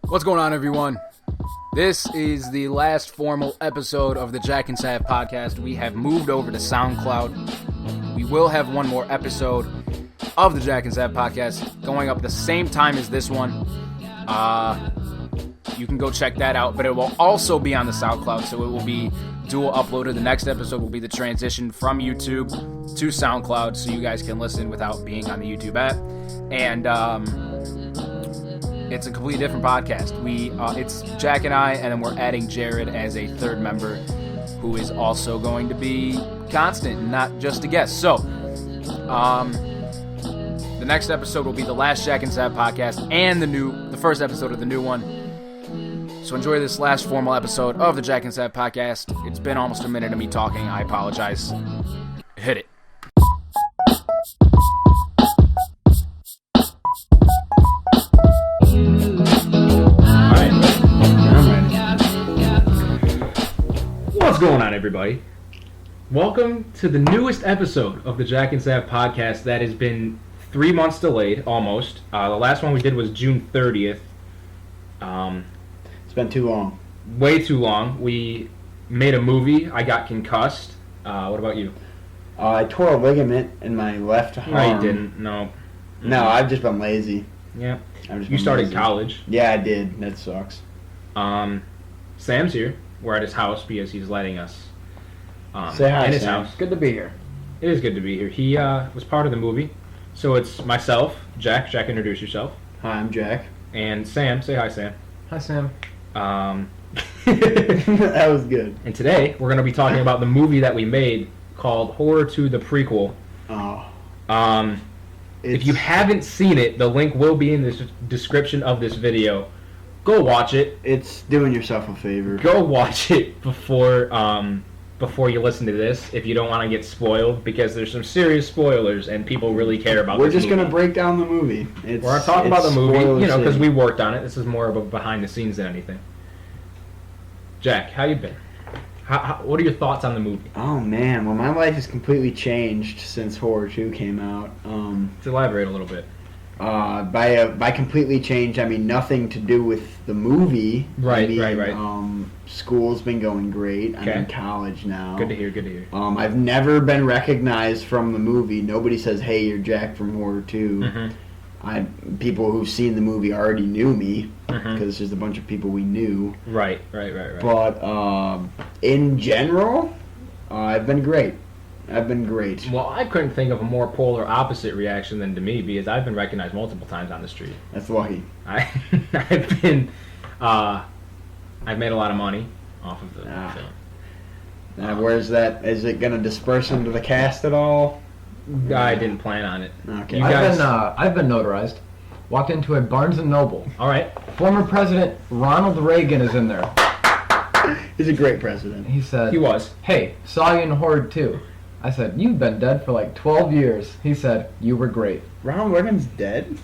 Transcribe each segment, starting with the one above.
What's going on, everyone? This is the last formal episode of the Jack and Sav podcast. We have moved over to SoundCloud. We will have one more episode of the Jack and Sav podcast going up at the same time as this one. You can go check that out, but it will also be on the SoundCloud, so it will be dual uploaded. The next episode will be the transition from YouTube to SoundCloud, so you guys can listen without being on the YouTube app. And it's a completely different podcast. It's Jack and I, and then we're adding Jared as a third member, who is also going to be constant, not just a guest. So, the next episode will be the last Jack and Sav podcast and the first episode of the new one. So enjoy this last formal episode of the Jack and Sav podcast. It's been almost a minute of me talking. I apologize. Hit it. What's going on, everybody? Welcome to the newest episode of the Jack and Sav podcast that has been 3 months delayed, almost. The last one we did was June 30th. It's been too long. Way too long. We made a movie. I got concussed. What about you? I tore a ligament in my left arm. No, you didn't. No. No, I've just been lazy. Yeah. You started college. Yeah, I did. That sucks. Sam's here. We're at his house because he's letting us Say hi, in his Sam. house. Good to be here. It is good to be here. He was part of the movie. So it's myself, Jack. Jack, introduce yourself. Hi, I'm Jack. And Sam. Say hi, Sam. Hi, Sam. That was good. And today we're going to be talking about the movie that we made called Horror 2: The Prequel. Oh. If you haven't seen it, the link will be in the description of this video. Go watch it. It's doing yourself a favor. Go watch it before you listen to this if you don't want to get spoiled, because there's some serious spoilers and people really care about We're this just movie. going to break down the movie. We're going to talk about the movie, spoiler because city. we worked on it. This is more of a behind the scenes than anything. Jack, how you been? What are your thoughts on the movie? Oh, man. Well, my life has completely changed since Horror 2 came out. Let's elaborate a little bit. By completely changed, I mean nothing to do with the movie. Right, I mean, right. School's been going great. Okay. I'm in college now. Good to hear. I've never been recognized from the movie. Nobody says, "Hey, you're Jack from Horror 2." Mm-hmm. People who've seen the movie already knew me because Mm-hmm. it's just a bunch of people we knew. Right. But in general, I've been great. Well, I couldn't think of a more polar opposite reaction than to me, because I've been recognized multiple times on the street. That's lucky. I've made a lot of money off of the film. Where's that? Is it going to disperse into the cast at all? I didn't plan on it. Okay. You guys, I've been notarized. Walked into a Barnes & Noble. all right. Former President Ronald Reagan is in there. He's a great president. He said, He was. "Hey, saw you in Horror 2." I said, "You've been dead for like 12 years." He said, "You were great." Ronald Reagan's dead?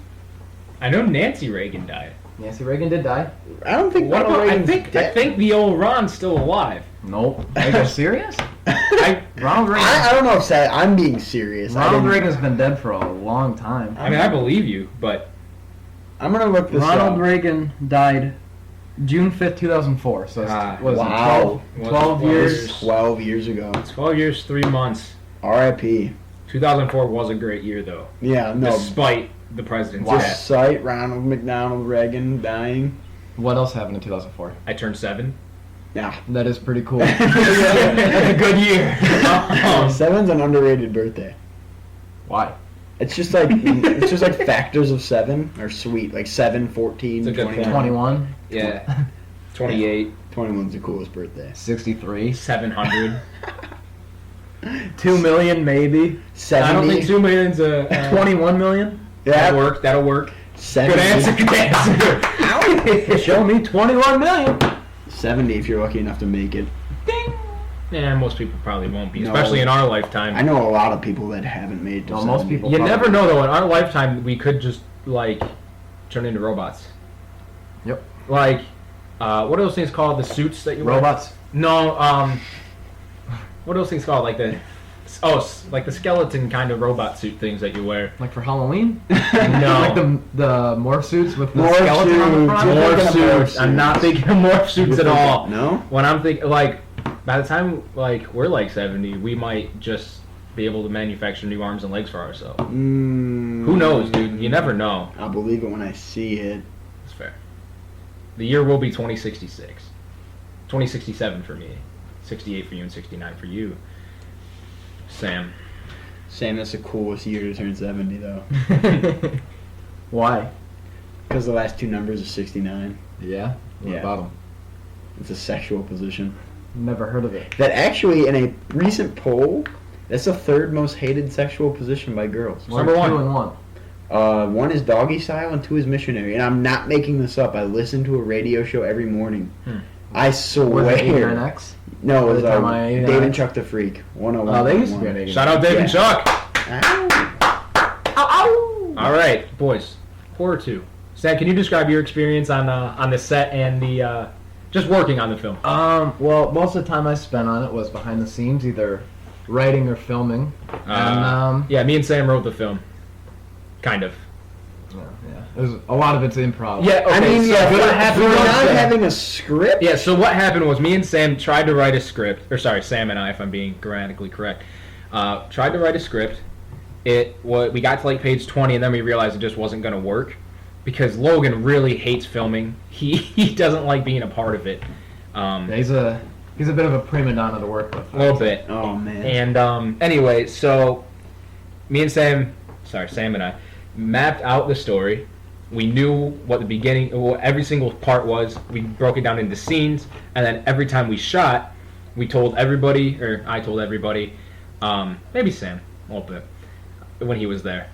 I know Nancy Reagan died. Nancy Reagan did die. I don't think What Ronald about? I Reagan's dead. think the old Ron's still alive. Nope. Are you serious? Ronald Reagan. I don't know if I'm being serious. Ronald Reagan's been dead for a long time. I mean, I believe you, but I'm going to look this Ronald up. Reagan died June 5th, 2004. So it's, was wow. it 12 years? 12 years ago. 12 years, 3 months. R.I.P. 2004 was a great year, though. Yeah, no. Despite the president's Just death. cite Ronald McDonald Reagan dying. What else happened in 2004? I turned 7. Yeah. That is pretty cool. That's a good year. 7's an underrated birthday. Why? It's just like factors of 7 are sweet. Like 7, 14, It's a good 21. 21, Yeah. 28. 21's the coolest birthday. 63, 700. 2 million maybe, 70. I don't think 2 million's a... 21 million. Yeah. That'll work. 70. Good answer. Show me 21 million. 70 if you're lucky enough to make it. Ding. Yeah, most people probably won't be, No. especially in our lifetime. I know a lot of people that haven't made it to No, most 70. people- You probably. never know, though. In our lifetime, we could just, like, turn into robots. Yep. Like, what are those things called? The suits that you wear? Robots. No, what are those things called? Like the Like the skeleton kind of robot suit things that you wear. Like for Halloween? No. Like the morph suits with the Morph skeleton on the front? Morph suits. I'm not thinking of morph suits at all. No? When I'm thinking, like, by the time, like, we're like 70, we might just be able to manufacture new arms and legs for ourselves. Who knows, dude? You never know. I'll believe it when I see it. That's fair. The year will be 2066. 2067 for me. 68 for you and 69 for you. Sam. Sam, that's the coolest year to turn 70, though. Why? Because the last two numbers are 69. Yeah? What Yeah. about them? It's a sexual position. Never heard of it. That actually, in a recent poll, that's the third most hated sexual position by girls. Number one. 2 and 1. One is doggy style and two is missionary. And I'm not making this up. I listen to a radio show every morning. I swear. Was it 89X? No, it was By the time Dave and Chuck the Freak. 101. Oh, they used to be on 89X. Shout out Dave and Chuck. Ow. All right, boys. Horror 2. Sam, can you describe your experience on the set and the just working on the film? Well, most of the time I spent on it was behind the scenes, either writing or filming. Yeah, me and Sam wrote the film. Kind of. Yeah. It was, a lot of it's improv. Yeah, okay, I mean, so yeah, what happened we're was not that- having a script. Yeah, so what happened was me and Sam tried to write a script, or sorry, Sam and I, if I'm being grammatically correct, tried to write a script. We got to like page 20, and then we realized it just wasn't going to work because Logan really hates filming. He doesn't like being a part of it. Yeah, he's a bit of a prima donna to work with. A little bit. Oh, man. And anyway, so me and Sam and I mapped out the story. We knew what the beginning, what every single part was. We broke it down into scenes, and then every time we shot, we told everybody, or I told everybody, maybe Sam a little bit when he was there,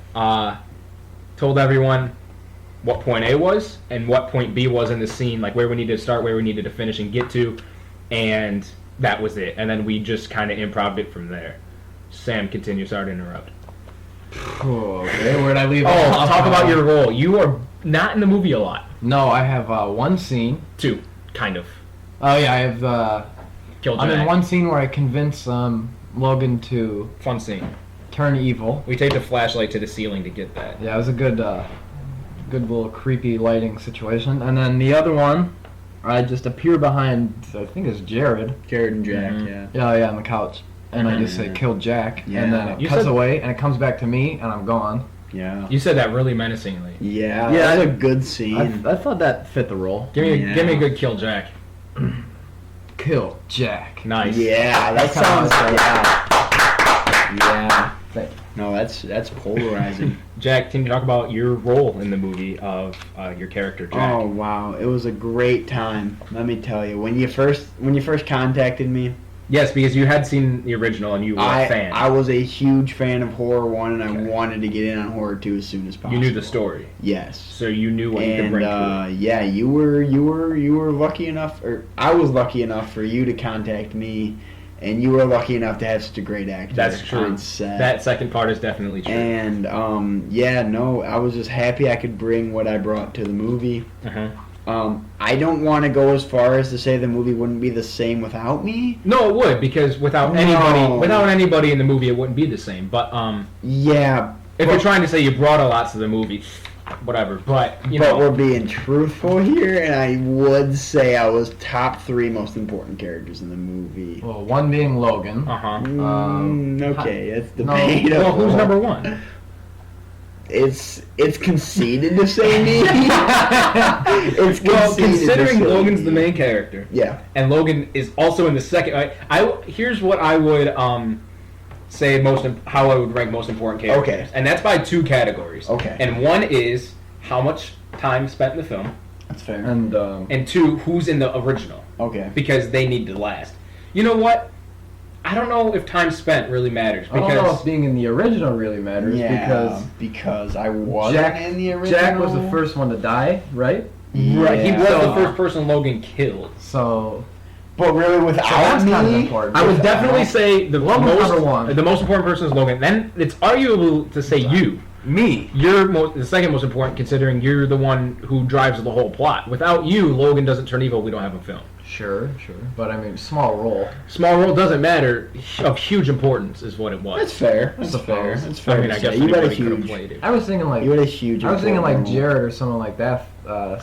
told everyone what point A was and what point B was in the scene, like where we needed to start, where we needed to finish and get to, and that was it. And then we just kind of improvised it from there. Sam, continue. Sorry to interrupt. Oh, okay, where'd I leave Oh, off? talk about your role. You are not in the movie a lot. No, I have one scene. 2, kind of. Oh yeah, I have. Kill I'm in Jack. one scene where I convince Logan to Fun scene. turn evil. We take the flashlight to the ceiling to get that. Yeah, it was a good little creepy lighting situation. And then the other one, I just appear behind. I think it's Jared. Jared and Jack, Mhm. yeah. Yeah, on the couch. And I just say, kill Jack. Yeah. And then it You cuts said- away, and it comes back to me, and I'm gone. Yeah. You said that really menacingly. Yeah, Yeah, that's I- a good scene. I thought that fit the role. Give me Yeah. a good Kill Jack. Kill Jack. Nice. Yeah, that That's kinda sounds like- yeah. Thank No, that's polarizing. Jack, can you talk about your role in the movie of your character, Jack? Oh wow, it was a great time. Let me tell you, when you first contacted me, Yes, because you had seen the original and you were a fan. I was a huge fan of Horror 1, and I wanted to get in on Horror 2 as soon as possible. You knew the story, Yes. so you knew what you could And bring to it. yeah, you were lucky enough, or I was lucky enough for you to contact me, and you were lucky enough to have such a great actor. That's true. On set. That second part is definitely true. And yeah, no, I was just happy I could bring what I brought to the movie. Uh-huh. I don't want to go as far as to say the movie wouldn't be the same without me. No, it would, because without No. anybody in the movie, it wouldn't be the same. But Yeah, if you're trying to say you brought a lot to the movie, whatever. But you but know, we're being truthful here, and I would say I was top 3 most important characters in the movie. Well, one being Logan. uh-huh. Okay, it's no. debatable. Well, who's number 1? It's conceded to say me. It's conceded Well, to considering say Logan's me. the main character, Yeah. and Logan is also in the second. Here's what I would say how I would rank most important characters. Okay. And that's by 2 categories. Okay. And one is how much time spent in the film, That's fair. And and 2, who's in the original, Okay. because they need to last. You know what? I don't know if time spent really matters, I don't know because if being in the original really matters because I wasn't Jack, in the original. Jack was the first one to die, right? right, he was So- the first person Logan killed. So But really, So without that's kind of me, important. I would definitely say the Logan's most number 1. the most important person is Logan. Then it's arguable to say you, Me. You're the second most important, considering you're the one who drives the whole plot. Without you, Logan doesn't turn evil. We don't have a film. Sure. But I mean, small role. Small role doesn't matter. Of huge importance is what it was. That's fair. That's fair. That's fair. I mean, I guess you had a anybody could have huge. played it. I was thinking like You had a huge. important role. Jared or someone like that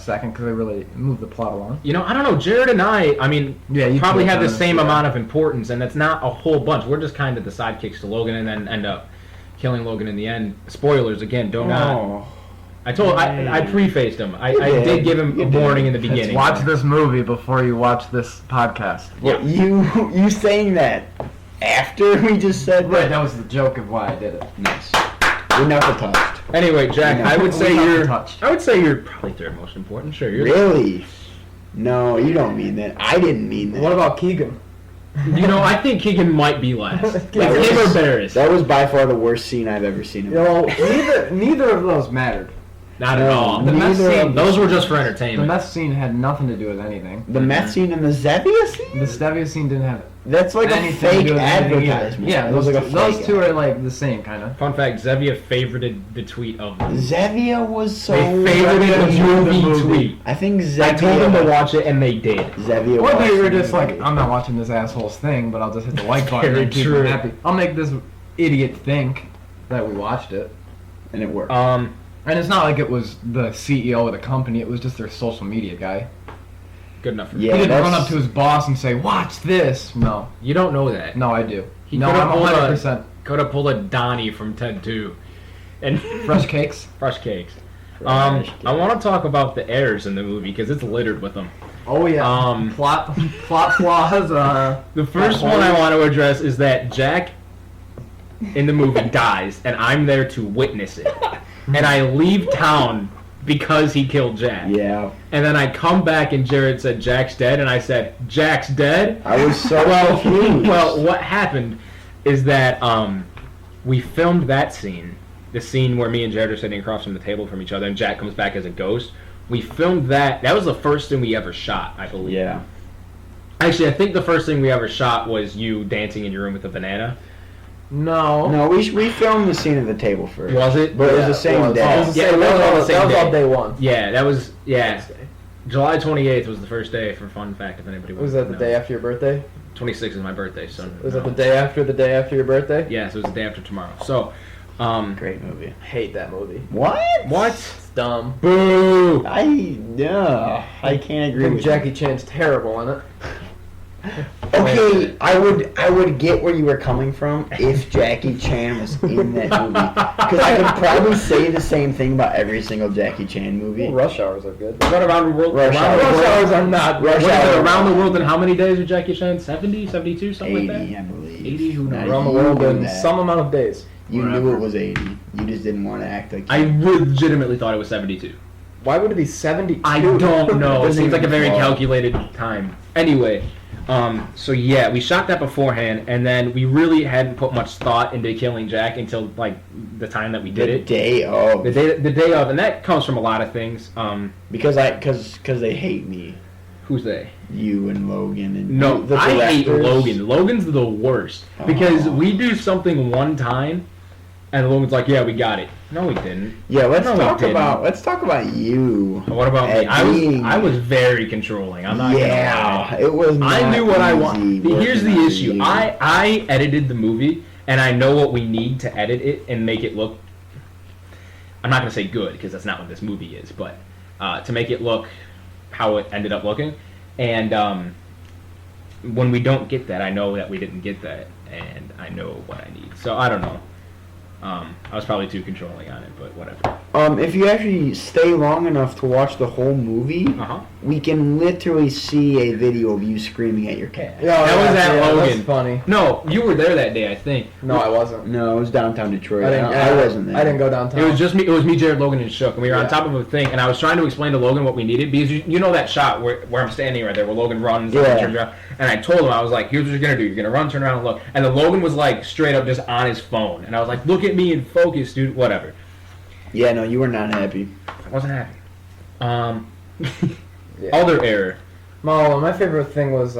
second because they really moved the plot along. You know, I don't know. Jared and I mean, you probably could have the have same done it, amount of importance, and that's not a whole bunch. We're just kind of the sidekicks to Logan, and then end up killing Logan in the end. Spoilers again. Don't not. I prefaced him. I did give him a warning in the beginning. Watch this movie before you watch this podcast. Yeah. You saying that after we just said Right, that? that was the joke of why I did it. Nice. We're knuckle touched. Anyway, Jack, I would say Without you're. touch. I would say you're probably third most important. Sure, you're. Really? No, you don't mean that. I didn't mean that. What about Keegan? You know, I think Keegan might be last. It's That him was- or Barris. That was by far the worst scene I've ever seen. You know, neither of those mattered. Not at all. The meth Neither scene, of Those were just for the entertainment. meth scene had nothing to do with anything. The meth scene and the Zevia scene? The Stevia scene didn't have That's like a anything to fake do with anything either. advertisement. Yeah, It was those, like a those fake two ad. are like the same kind of. Fun fact: Zevia favorited the tweet of them. Zevia was so. They favorited the movie tweet. I think Zevia. I told them to watch it, and they did. Zevia. Or they watched were the just like, movie. I'm not watching this asshole's thing, but I'll just hit the like button Very and keep true. him happy. I'll make this idiot think that we watched it. And it worked. And it's not like it was the CEO of the company, it was just their social media guy. Good enough for Yeah. me. He didn't that's- run up to his boss and say, watch this! No. You don't know that. No, I do. He No, could've I'm pulled 100%. Could have pulled a Donnie from Ted 2. And Fresh cakes? fresh cakes. Fresh cakes. I want to talk about the errors in the movie because it's littered with them. Oh, yeah. Plot flaws. The first one I want to address is that Jack in the movie dies, and I'm there to witness it. And I leave town because he killed Jack. Yeah. And then I come back and Jared said Jack's dead, and I said Jack's dead. I was so Well, confused. well, what happened is that we filmed that scene, the scene where me and Jared are sitting across from the table from each other, and Jack comes back as a ghost. We filmed that. That was the first thing we ever shot, I believe. Yeah. Actually, I think the first thing we ever shot was you dancing in your room with a banana. No. No, we filmed the scene at the table first. Was it? But it was the same day. Oh, yeah, it was all the same day. day one. Yeah, that was July 28th was the first day. For fun fact, if anybody Was wants that to the know. day after your birthday? 26th is my birthday, so. Was that the day after your birthday? Yeah, so it was the day after tomorrow. So, Great movie. Hate that movie. What? what? It's dumb. Boo! I can't I agree think with Jackie Chan's terrible in it. Okay, I would get where you were coming from if Jackie Chan was in that movie, because I could probably say the same thing about every single Jackie Chan movie. Rush hours are good. What around the world? Rush around the Hour. world- Rush hours are not. Rush What is it, Hour. around the world in how many days with Jackie Chan? 70, 72, something 80, like that? I believe. 80, who knows? Now, Around the you world knew in that. some amount of days. You knew Whatever. it was 80. You just didn't want to act like. I legitimately thought it was 72. Why would it be 72? I don't know. It Doesn't seems like a even very fall. calculated time. Anyway, so yeah, we shot that beforehand, and then we really hadn't put much thought into killing Jack until like the time that we did the it. day of. The day of, and that comes from a lot of things. Because they hate me. Who's they? You and Logan and No, the I hate directors. Logan. Logan's the worst because Oh. we do something one time, and Logan's like, "Yeah, we got it." No, we didn't. Yeah, let's No, we talk didn't. about you. What about me? Being- I was very controlling. I'm not gonna lie. It was. I not knew what I easy want. Here's working the on issue. you. I edited the movie, and I know what we need to edit it and make it look. I'm not gonna say good because that's not what this movie is, but to make it look how it ended up looking, and when we don't get that, I know that we didn't get that, and I know what I need. So I don't know. I was probably too controlling on it, but whatever. If you actually stay long enough to watch the whole movie, Uh-huh. we can literally see a video of you screaming at your cat. Yeah, That was at Logan. That's funny. No, you were there that day, I think. No, I wasn't. No, it was downtown Detroit. I didn't. I wasn't there. I didn't go downtown. It was just me. It was me, Jared, Logan, and Shook, and we were on Yeah. top of a thing. And I was trying to explain to Logan what we needed because you know that shot where I'm standing right there, where Logan runs, and Yeah. turns around. And I told him, I was like, "Here's what you're gonna do. You're gonna run, turn around, and look." And then Logan was like straight up just on his phone, and I was like, "Look at me and focus, dude." Whatever. Yeah, no, you were not happy. I wasn't happy. Yeah. Other error. My favorite thing was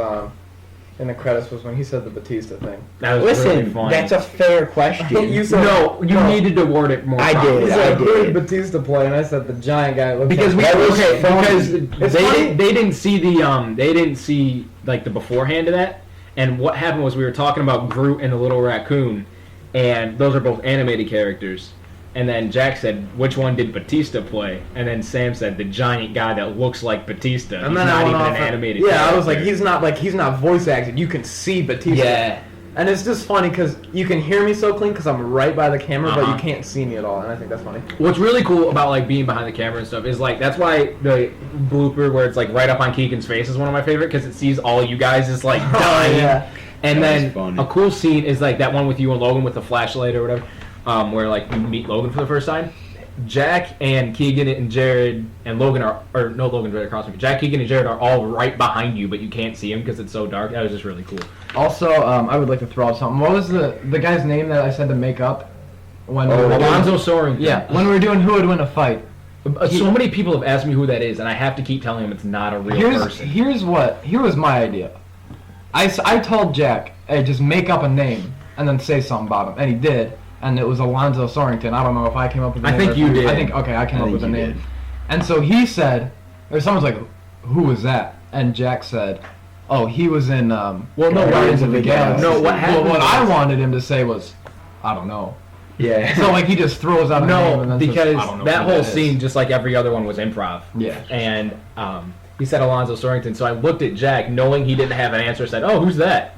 in the credits was when he said the Batista thing. That was really Listen, funny. that's a fair question. You said No, you needed to word it more. I properly. did. He said, who did. did Batista play? And I said, the giant guy. Looks Because like because funny. they didn't see like the beforehand of that, and what happened was we were talking about Groot and the little raccoon, and those are both animated characters. And then Jack said, which one did Batista play? And then Sam said, the giant guy that looks like Batista. And He's then not I went even off an on- animated Yeah, character. I was like, he's not voice acted. You can see Batista. Yeah. And it's just funny because you can hear me so clean because I'm right by the camera, but Uh-huh. you can't see me at all. And I think that's funny. What's really cool about like being behind the camera and stuff is like that's why the blooper where it's like right up on Keegan's face is one of my favorite because it sees all you guys just like dying. Yeah. And That was then funny. a cool scene is like that one with you and Logan with the flashlight or whatever, where like you meet Logan for the first time. Jack and Keegan and Jared and Logan Logan's right across from me. Jack, Keegan, and Jared are all right behind you, but you can't see them because it's so dark. That was just really cool. Also, I would like to throw out something. What was the guy's name that I said to make up? When we were doing- Alonzo Soaring. Yeah, when we were doing Who Would Win a Fight. So many people have asked me who that is, and I have to keep telling them it's not a real person. Here was my idea. I told Jack, hey, just make up a name and then say something about him, and he did, and it was Alonzo Soarington. I don't know if I came up with the I name. think or if you did. I think I came up with the you name. did. And so he said, or someone's like, who was that? And Jack said, oh, he was in no, Guardians of the Galaxy. No, what happened Well, what I was- wanted him to say was, I don't know. Yeah. So like he just throws out a name and No, then says, because I don't know that who whole is." scene, just like every other one, was improv. Yeah. And he said Alonzo Soarington, so I looked at Jack, knowing he didn't have an answer, said, oh, who's that?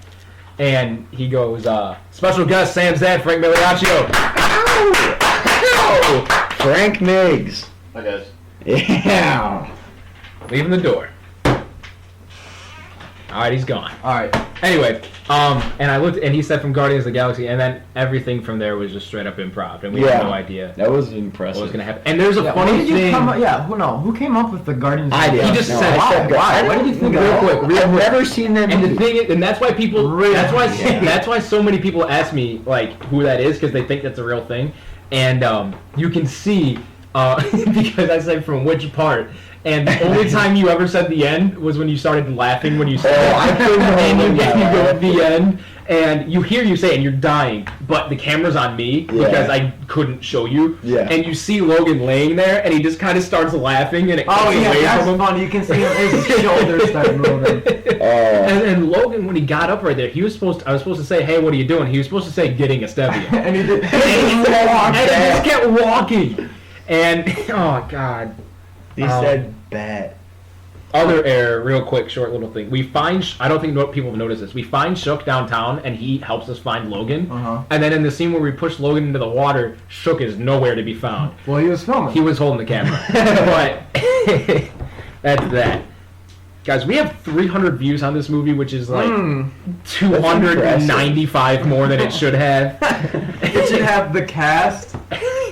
And he goes, special guest, Sam Frank Migliaccio. Frank Miggs. I guess. Yeah. Leaving the door. Alright, he's gone. All right. Anyway, and I looked, and he said from Guardians of the Galaxy, and then everything from there was just straight up improv, and we had no idea That was what impressive. was going to happen. And there's a Yeah, funny when did you thing. come up, who came up with the Guardians? I of the did. He Galaxy? just said I said why? I Why did you think of real that? quick, real I've quick. never seen that And movie. the thing is, and that's why people, Really? Yeah. that's why so many people ask me like who that is because they think that's a real thing, and you can see because I said from which part, and the only time you ever said the end was when you started laughing when you said Oh, I couldn't and hold you that go laugh. at the end, and you hear you say it and you're dying, but the camera's on me because I couldn't show you, Yeah. and you see Logan laying there, and he just kind of starts laughing, and it Oh cuts yeah, away that's from him. funny. You can see his shoulders start moving. And Logan, when he got up right there, I was supposed to say, "Hey, what are you doing?" He was supposed to say, "Getting a stevia," And he did. and he just kept walking. And oh god, He said bat. other error, real quick, short little thing. We find I don't think people have noticed this. We find Shook downtown, and he helps us find Logan. Uh-huh. And then in the scene where we push Logan into the water, Shook is nowhere to be found. Well, he was filming. He was holding the camera, but that's that. Guys, we have 300 views on this movie, which is like 295 more than it should have. It should have the cast.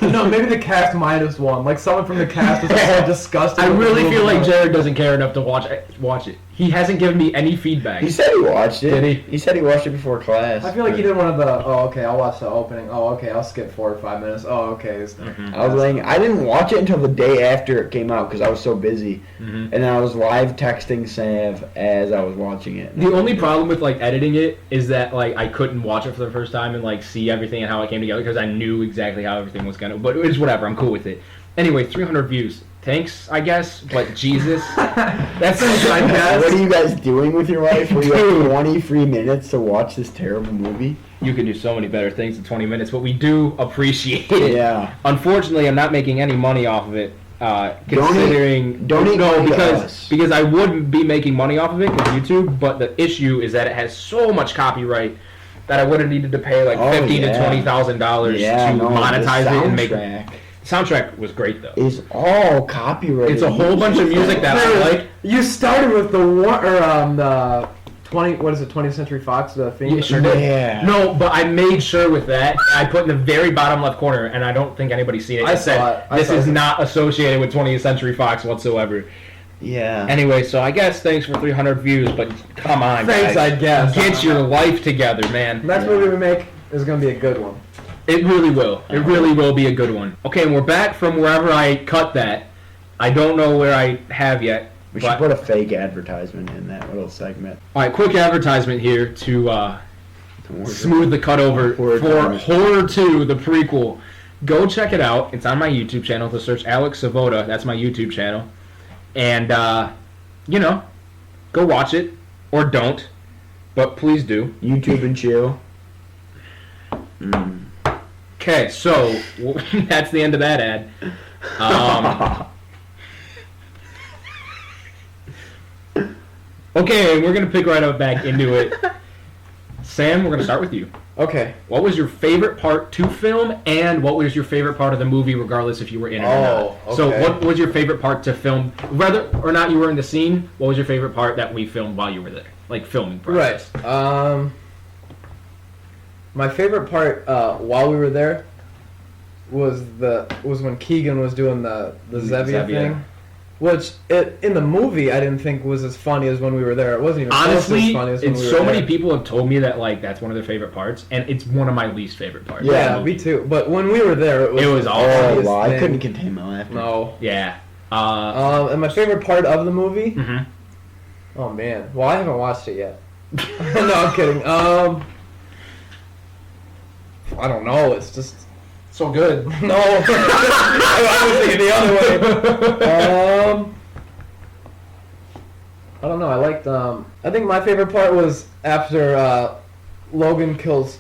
No, maybe the cast minus one. Like someone from the cast was so disgusted. I with the really movie. feel like Jared doesn't care enough to watch it. He hasn't given me any feedback. He said he watched it. Did he? He said he watched it before class. I feel like he did one of the. Oh, okay, I'll watch the opening. Oh, okay, I'll skip 4 or 5 minutes. Oh, okay. I was laying. I didn't watch it until the day after it came out because I was so busy, and then I was live texting Sav as I was watching it. The only problem with like editing it is that like I couldn't watch it for the first time and like see everything and how it came together because I knew exactly how everything was gonna. But it's whatever. I'm cool with it. Anyway, 300 views. Thanks, I guess. But Jesus, that's I guess. What are you guys doing with your life? Where you have 20 free minutes to watch this terrible movie? You can do so many better things in 20 minutes, but we do appreciate it. Yeah. Unfortunately, I'm not making any money off of it. Considering donate no, money to because us. because I would be making money off of it because YouTube, but the issue is that it has so much copyright that I would have needed to pay like $15,000 to $20,000 to monetize it and make. Soundtrack Soundtrack was great though. is all copyrighted. It's a whole bunch of music that I like. You started with the the 20. What is it? 20th Century Fox. The theme. Yeah, sure did. Yeah. No, but I made sure with that I put in the very bottom left corner, and I don't think anybody's seen it. I It said, saw it. I this saw is it. not associated with 20th Century Fox whatsoever. Yeah. Anyway, so I guess thanks for 300 views, but come on, Thanks, guys. I guess. Get your life together, man. Next movie we make is gonna be a good one. It really will. It really will be a good one. Okay, and we're back from wherever I cut that. I don't know where I have yet. We should put a fake advertisement in that little segment. All right, quick advertisement here to All right, quick advertisement here to smooth the cutover for Horror 2, the prequel. Go check it out. It's on my YouTube channel. To search Alex Savoda. That's my YouTube channel. And, go watch it. Or don't. But please do. YouTube and chill. Okay, so that's the end of that ad. Okay, we're going to pick right up back into it. Sam, we're going to start with you. Okay. What was your favorite part to film, and what was your favorite part of the movie, regardless if you were in it or not? Okay. So what was your favorite part to film? Whether or not you were in the scene, what was your favorite part that we filmed while you were there? Like, filming process. Right. My favorite part while we were there was when Keegan was doing the Zevia thing. Which, in the movie, I didn't think was as funny as when we were there. It wasn't even honestly, close as funny as when we were there. Many people have told me that, like, that's one of their favorite parts, and it's one of my least favorite parts. Yeah, me too. But when we were there, it was awesome. Oh, wow, I couldn't contain my laughter. No. Yeah. And my favorite part of the movie? Mm-hmm. Oh, man. Well, I haven't watched it yet. No, I'm kidding. I don't know. It's just... So good. No. I was thinking the other way. I don't know. I liked. I think my favorite part was after Logan kills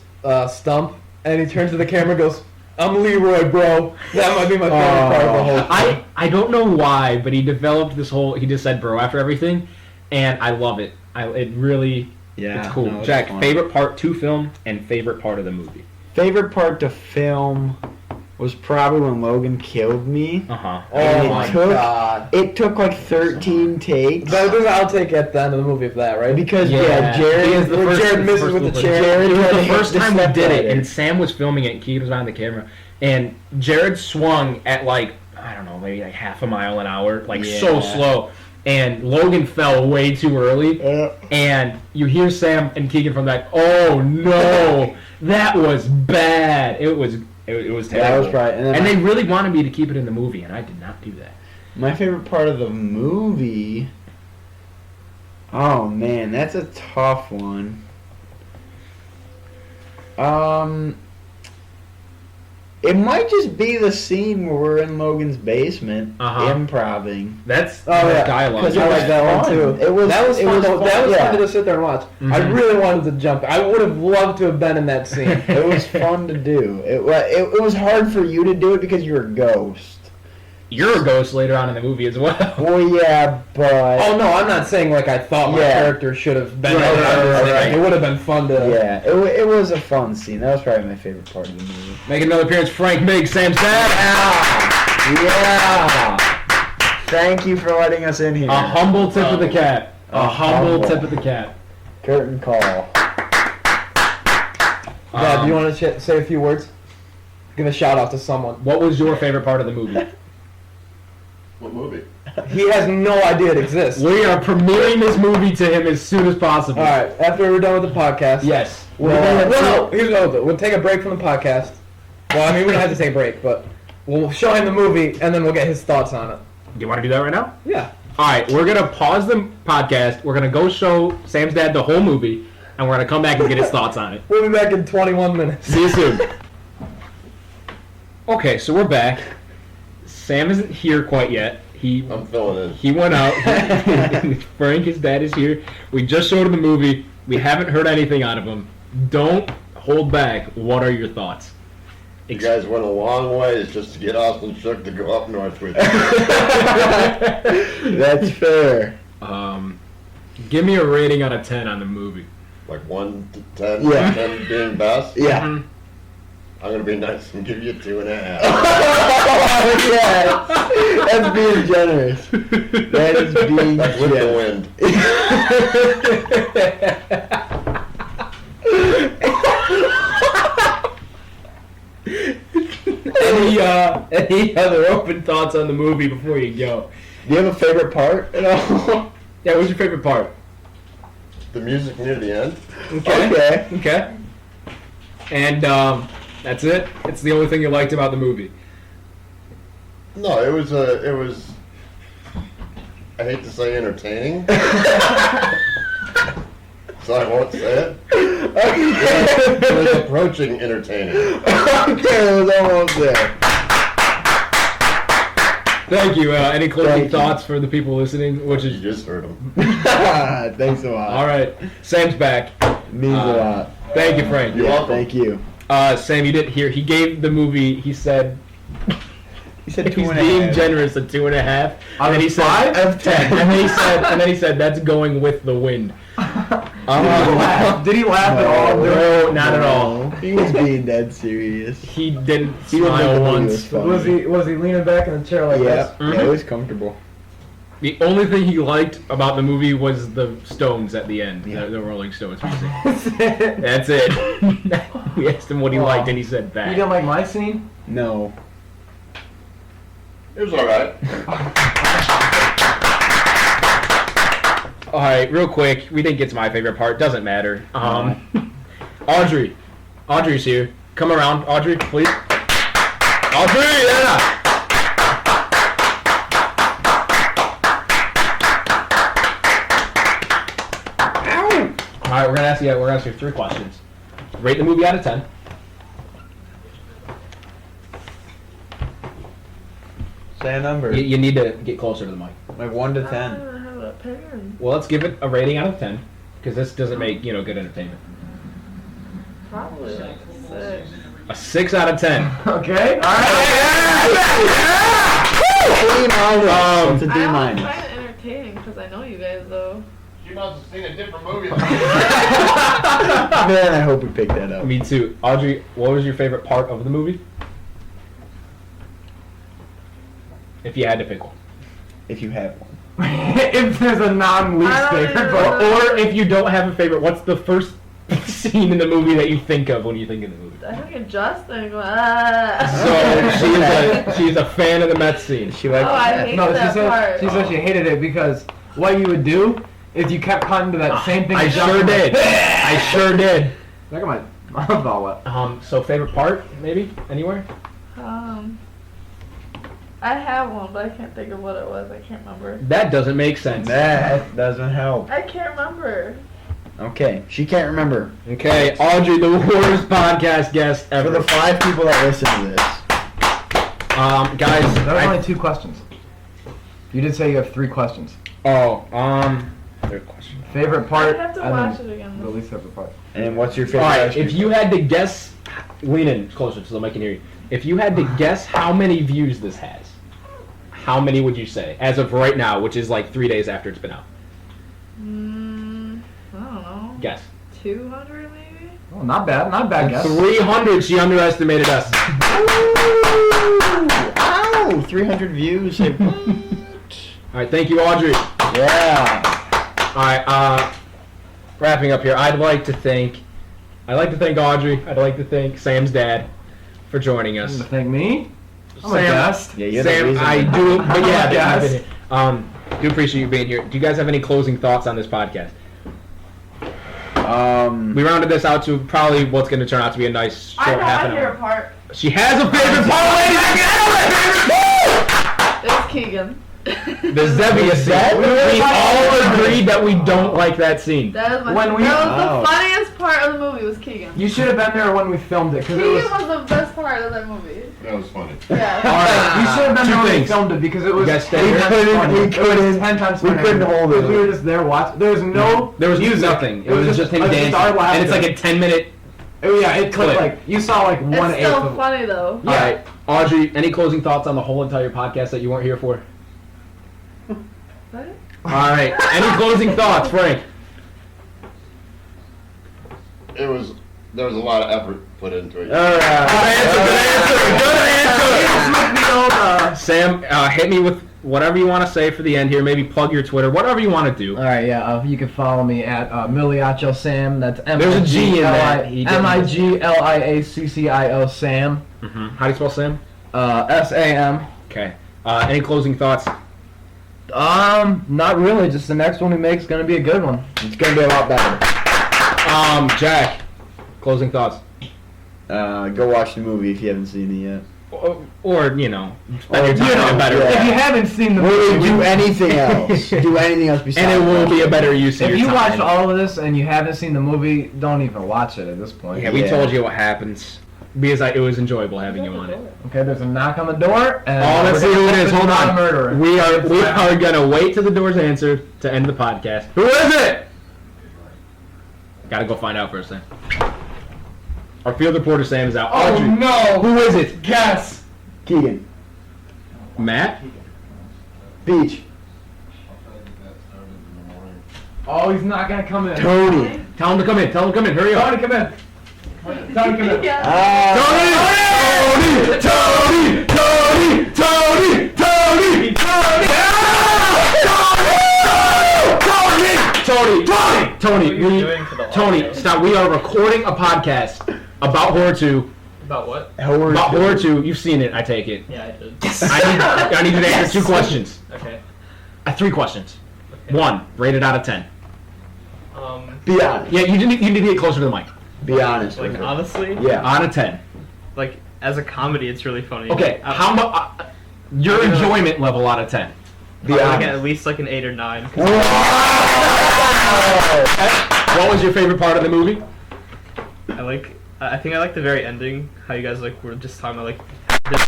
Stump, and he turns to the camera and goes, "I'm Leroy, bro." That might be my favorite part of the whole thing. I don't know why, but he developed this whole... He just said bro after everything, and I love it. It really... Yeah. It's cool. No, Jack, fun. favorite part to film and favorite part of the movie? Favorite part to film was probably when Logan killed me. Uh-huh. Oh my god. It took like 13 takes. That was I'll take at the end of the movie for that, right? Because, Jared misses with the chair. Jared It was had the hit first the time we did it, stepladder. and Sam was filming it, and Keith was on the camera, and Jared swung at, like, I don't know, maybe like half a mile an hour, like so Yeah. slow, and Logan fell way too early, and you hear Sam and Keegan from that, oh no, that was bad. It was terrible. That was probably... And they really wanted me to keep it in the movie, and I did not do that. My favorite part of the movie... Oh, man, that's a tough one. It might just be the scene where we're in Logan's basement, improvising. That's dialogue. Because I like that one too. That was fun. That was fun to just sit there and watch. Mm-hmm. I really wanted to jump. I would have loved to have been in that scene. It was fun to do. It was hard for you to do it because you're a ghost. You're a ghost later on in the movie as well. Well, yeah, but... Oh, no, I'm not saying like I thought my character should have been. Right. It would have been fun to... Yeah, it was a fun scene. That was probably my favorite part of the movie. Make another appearance, Frank Miggs, Sam's dad. Yeah! Thank you for letting us in here. A humble tip of the cap. A humble tip of the cap. Curtain call. Dad, do you want to say a few words? Give a shout out to someone. What was your favorite part of the movie? What movie? He has no idea it exists. We are premiering this movie to him as soon as possible. Alright, after we're done with the podcast. Yes. Here's what we'll do. We'll take a break from the podcast. Well, I mean, we don't have to take a break, but we'll show him the movie, and then we'll get his thoughts on it. You want to do that right now? Yeah. Alright, we're going to pause the podcast. We're going to go show Sam's dad the whole movie, and we're going to come back and get his thoughts on it. We'll be back in 21 minutes. See you soon. Okay, so we're back. Sam isn't here quite yet. I'm filling in. He went out. Frank, his dad, is here. We just showed him the movie. We haven't heard anything out of him. Don't hold back. What are your thoughts? You guys went a long ways just to get Austin Shook to go up north with you. That's fair. Give me a rating out of 10 on the movie. Like 1 to 10, Yeah. 10 being best. Yeah. Mhm. I'm going to be nice and give you 2.5. Oh, yes. That's being generous. That is being That's with the wind. Any other open thoughts on the movie before you go? Do you have a favorite part at all? Yeah, what's your favorite part? The music near the end. Okay. And that's it? It's the only thing you liked about the movie? No, it was I hate to say entertaining, so I won't say it. It was approaching entertaining. Okay, it was almost there. Thank you. Any closing thoughts for the people listening? Which You is just heard him. Thanks a lot. all right. Sam's back. Means a lot. Thank you, Frank. You're welcome. Thank you. Sam, you didn't hear. He gave the movie. He said He said he's being generous at 2.5. And then he said 5 out of 10. and then he said that's going with the wind. Did he laugh at all? No, not at all. He was being dead serious. He didn't He was smile like, once. Was he leaning back in the chair like Yeah, Mhm. yeah, it was comfortable. The only thing he liked about the movie was the Stones at the end, Yeah. the Rolling Stones music. this? That's it. We asked him what he Aw. liked, and he said You that. didn't like my scene? No. It was alright. Alright, real quick, we didn't get to my favorite part, doesn't matter. Audrey's here. Come around, Audrey, please. Audrey, yeah! Alright, we're gonna ask you 3 questions. Rate the movie out of 10. Say a number. You need to get closer to the mic. Like 1 to 10. don't have a pen. Well, let's give it a rating out of 10, because this doesn't make, good entertainment. Probably like a 6. A 6 out of 10. Okay. All D minus. It's a D I only minus. find it entertaining because I know you guys though. You must have seen a different movie. Man, I hope we picked that up. Me too. Audrey, what was your favorite part of the movie? If you had to pick one. If you have one. if there's a non-least I don't favorite, even but know. Or if you don't have a favorite, what's the first scene in the movie that you think of when you think of the movie? I think it just and go, So she's a fan of the Mets scene. She liked Oh, I that. hate no, that part. she said she hated it because what you would do if you kept cutting to that same thing. I sure did. I sure did. Look at my mouth all wet. So favorite part, maybe? Anywhere? I have one, but I can't think of what it was. I can't remember. That doesn't make sense. That doesn't help. I can't remember. Okay, she can't remember. Okay, Audrey, the worst podcast guest For ever. the 5 people that listen to this. Guys, That was only 2 questions. You did say you have 3 questions. third question. Favorite part. I have to and watch then it again. The least favorite part. And what's your favorite? Alright, ice cream if you had to guess, lean in closer so the mic can hear you. If you had to guess how many views this has, how many would you say? As of right now, which is like 3 days after it's been out. I don't know. Guess. 200 maybe? Oh, not bad. Not bad guess. 300, she underestimated us. Ow! 300 views. Alright, thank you, Audrey. Yeah. Alright, wrapping up here, I'd like to thank Audrey, I'd like to thank Sam's dad for joining us. Thank me. I'm a Sam, guest. Yeah, you're the Sam, reason. I do, but yeah, I'm a you've been guest. here. Do appreciate you being here. Do you guys have any closing thoughts on this podcast? We rounded this out to probably what's going to turn out to be a nice I short know half my an favorite hour. part. She has a favorite part, ladies and It's Keegan. gentlemen! The Zevia scene. We all agreed that we don't like that scene. That was When we- that was Wow. the funniest part of the movie was Keegan. You should have been there when we filmed it, because it Keegan was. was the best part of that movie. That was funny. Yeah. Alright, You should have been two there when we things. filmed it, because it was. You guys stay 10 here? times We funny. couldn't- It was 10 times we funny. couldn't hold it. Because we were just there watching. There was no. There was music. nothing. It was just him dancing. our laughter. And it's like a 10-minute... Oh yeah, it clicked clip. like you saw like It's 1/8 still of. funny though. Yeah. Alright, Audrey, any closing thoughts on the whole entire podcast that you weren't here for? What? Alright, any closing thoughts, Frank? There was a lot of effort put into it. All right. Sam, hit me with whatever you want to say for the end here. Maybe plug your Twitter, whatever you want to do. All right, yeah. You can follow me at MIgliaccio Sam. That's There's a G in that. He didn't- MIgliaccio Sam. How do you spell Sam? SAM. Okay. Any closing thoughts? Not really. Just the next one we make is gonna be a good one. It's gonna be a lot better. Jack, closing thoughts. Go watch the movie if you haven't seen it yet. Or you know, spend your time in a better yeah. way. If you haven't seen the Really movie, do anything else. Do anything else besides. And it will be a better use of if your you time. watched all of this and you haven't seen the movie, don't even watch it at this point. Yeah, we Yeah. told you what happens. Because it was enjoyable having you on it. Okay, there's a knock on the door, and Oh, let's see we're who gonna it is. hope Hold it's not on. a murderer. We are gonna wait till the door's answered to end the podcast. Who is it? Gotta go find out first then. Our field reporter Sam is out. Oh Audrey, no! who is it? Guess. Keegan. Matt? Beach. Oh, he's not gonna come in. Tony. Tell him to come in. Tell him to come in. Hurry up. Tony, come in. Tony, come in. Tony, stop. We are recording a podcast about Horror 2. About what? About Horror 2. You've seen it, I take it. Yeah, I did. I need you to answer 2 questions. Okay. 3 questions. Okay. 1, rated out of 10. Be honest. Yeah, you need to get closer to the mic. Be honest. Like with me. honestly, Yeah. Out of 10. like as a comedy, it's really funny. Okay, I- how much? Your I'm gonna- enjoyment level out of 10. Be I'm like honest. at least like an 8 or 9. What was your favorite part of the movie? I think I like the very ending. How you guys like were just talking about like. This.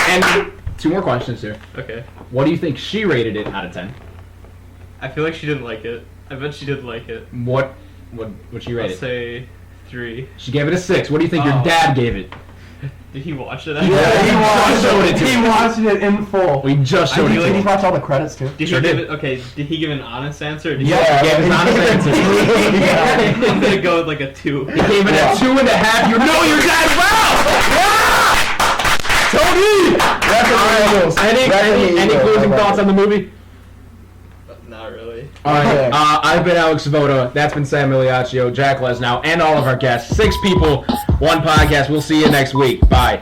And 2 more questions here. Okay. What do you think she rated it out of 10? I feel like she didn't like it. I bet she didn't like it. What she I'll rated? say 3. She gave it a 6. What do you think your Oh. dad gave it? Did he watch it? Yeah, he watched it. He watched it in full. We just showed it to him. watch all the credits too? Did Sure he give did. it? Okay. Did he give an honest answer? Or did Yeah, he gave his honest answer. I'm gonna go with like a 2. He gave it a 2.5. You know your dad well! Yeah! Tony! Any closing thoughts on the movie? Not really. Alright, I've been Alex Svoda, that's been Sam MIgliaccio, Jack Lesnow, and all of our guests. 6 people, 1 podcast. We'll see you next week. Bye.